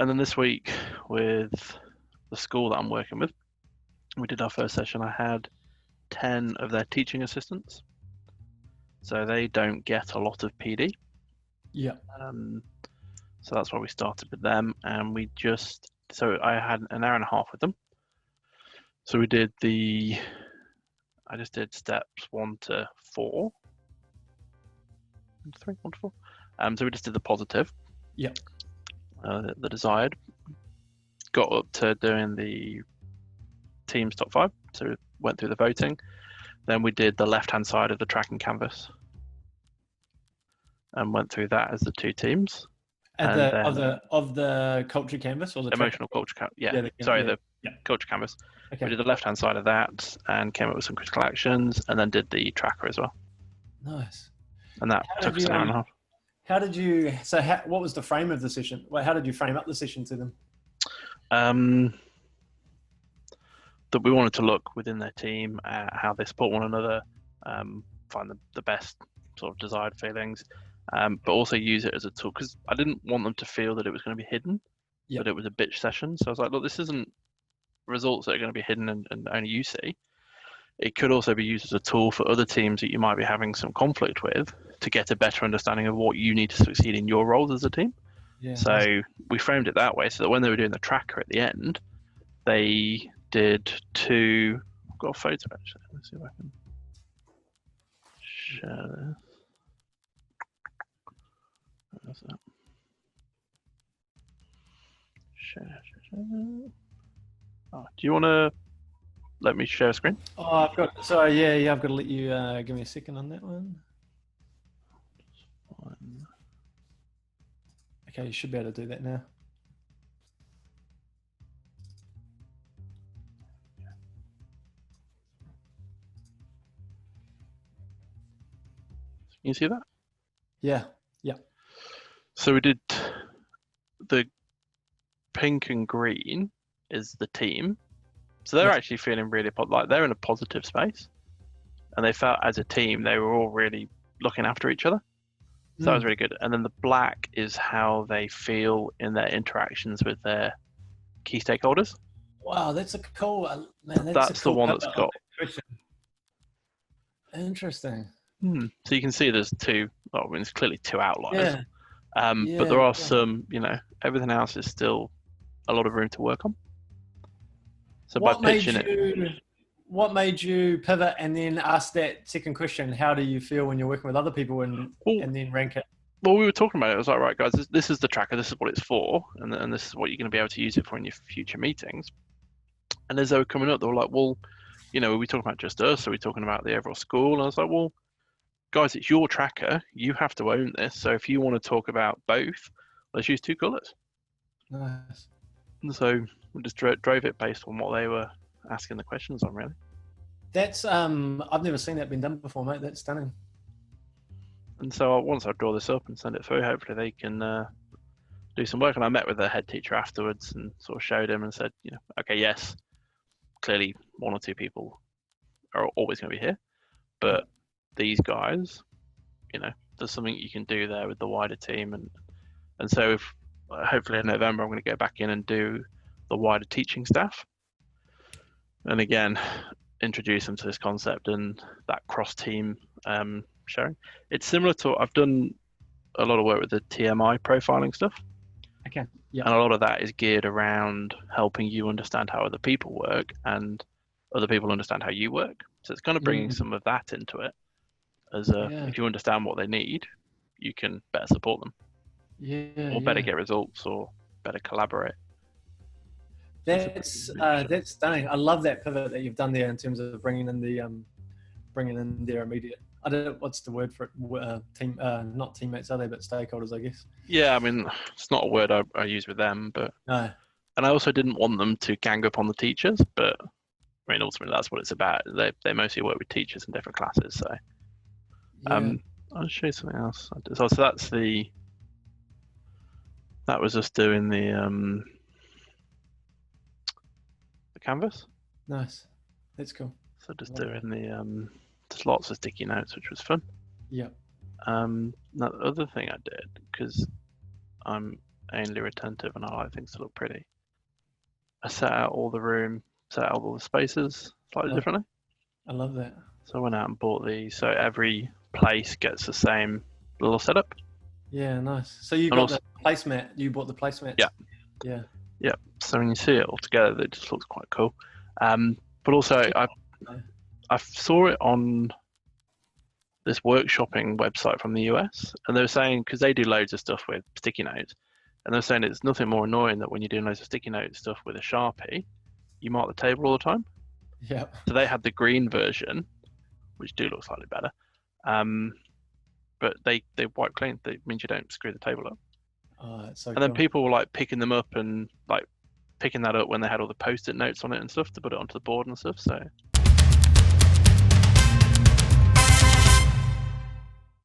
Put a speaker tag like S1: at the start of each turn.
S1: And then this week with the school that I'm working with, we did our first session. I had 10 of their teaching assistants. So they don't get a lot of PD.
S2: Yeah.
S1: So that's why we started with them. And so I had an hour and a half with them. So I just did steps 1 to 4. 3, 1 to 4. So we just did the positive.
S2: Yeah.
S1: The desired. Got up to doing the team's top 5. So we went through the voting. Then we did the left-hand side of the tracking canvas and went through that as the 2 teams.
S2: Of the culture canvas or the
S1: emotional culture canvas. The culture canvas.
S2: Okay.
S1: We did the left-hand side of that and came up with some critical actions, and then did the tracker as well.
S2: Nice.
S1: And that took us an hour and a half.
S2: How did you? So, what was the frame of the session? How did you frame up the session to them?
S1: That we wanted to look within their team at how they support one another, find the best sort of desired feelings, but also use it as a tool, because I didn't want them to feel that it was going to be hidden, that it was a bitch session. So I was like, look, this isn't results that are going to be hidden and only you see. It could also be used as a tool for other teams that you might be having some conflict with to get a better understanding of what you need to succeed in your roles as a team.
S2: Yeah.
S1: So we framed it that way, so that when they were doing the tracker at the end, they did 2. I've got a photo actually. Let's see if I can share this. Where's that? Share. Oh, do you want to let me share a screen?
S2: Oh, I've got to let you give me a second on that one. Okay, you should be able to do that now.
S1: You see that?
S2: Yeah.
S1: So we did the pink and green is the team. So they're actually feeling really like they're in a positive space, and they felt as a team they were all really looking after each other. So that was really good. And then the black is how they feel in their interactions with their key stakeholders.
S2: Wow, that's a cool man.
S1: That's the one that's got.
S2: Interesting.
S1: So you can see there's 2. Well, I mean, it's clearly 2 outliers. But there are some. Everything else is still a lot of room to work on. So
S2: what made you pivot and then ask that second question? How do you feel when you're working with other people and then rank it?
S1: Well, we were talking about it. I was like, right, guys, this is the tracker. This is what it's for, and this is what you're going to be able to use it for in your future meetings. And as they were coming up, they were like, well, are we talking about just us? Are we talking about the overall school? And I was like, well, guys, it's your tracker. You have to own this. So if you want to talk about both, let's use 2 colors.
S2: Nice.
S1: And so we just drove it based on what they were asking the questions on, really.
S2: That's I've never seen that been done before, mate. That's stunning.
S1: And so once I draw this up and send it through, hopefully they can do some work. And I met with the head teacher afterwards and sort of showed him and said, okay, yes, clearly 1 or 2 people are always going to be here, but these guys, there's something you can do there with the wider team. And so hopefully in November, I'm going to go back in and do the wider teaching staff. And again, introduce them to this concept and that cross-team sharing. It's similar to, I've done a lot of work with the TMI profiling stuff.
S2: Okay. Yeah.
S1: And a lot of that is geared around helping you understand how other people work and other people understand how you work. So it's kind of bringing some of that into it. If you understand what they need, you can better support them. Or better get results or better collaborate.
S2: That's stunning. I love that pivot that you've done there in terms of bringing in their immediate. I don't know what's the word for it. Team, not teammates, are they? But stakeholders, I guess.
S1: Yeah, I mean, it's not a word I use with them, but
S2: no.
S1: And I also didn't want them to gang up on the teachers, but I mean, ultimately that's what it's about. They mostly work with teachers in different classes, so. I'll show you something else. So that was us doing the canvas.
S2: Nice, that's cool.
S1: So just doing just lots of sticky notes, which was fun.
S2: Yeah.
S1: Now the other thing I did, because I'm anally retentive, and I like things to look pretty. I set out all the spaces slightly
S2: Oh,
S1: differently.
S2: I love that.
S1: So I went out and bought these, so every place gets the same little setup.
S2: Yeah, nice. So you
S1: And
S2: got
S1: also,
S2: the placemat. You bought the placemats.
S1: yeah,
S2: Yeah.
S1: yeah. So when you see it all together, it just looks quite cool. But also, I saw it on this workshopping website from the US, and they were saying, because they do loads of stuff with sticky notes, and they're saying it's nothing more annoying that when you're doing loads of sticky note stuff with a Sharpie, you mark the table all the time.
S2: Yeah.
S1: So they had the green version, which do look slightly better, but they wipe clean. That means you don't screw the table up.
S2: Oh, that's so
S1: And then
S2: cool.
S1: people were like picking them up and like picking that up when they had all the post-it notes on it and stuff to put it onto the board and stuff. So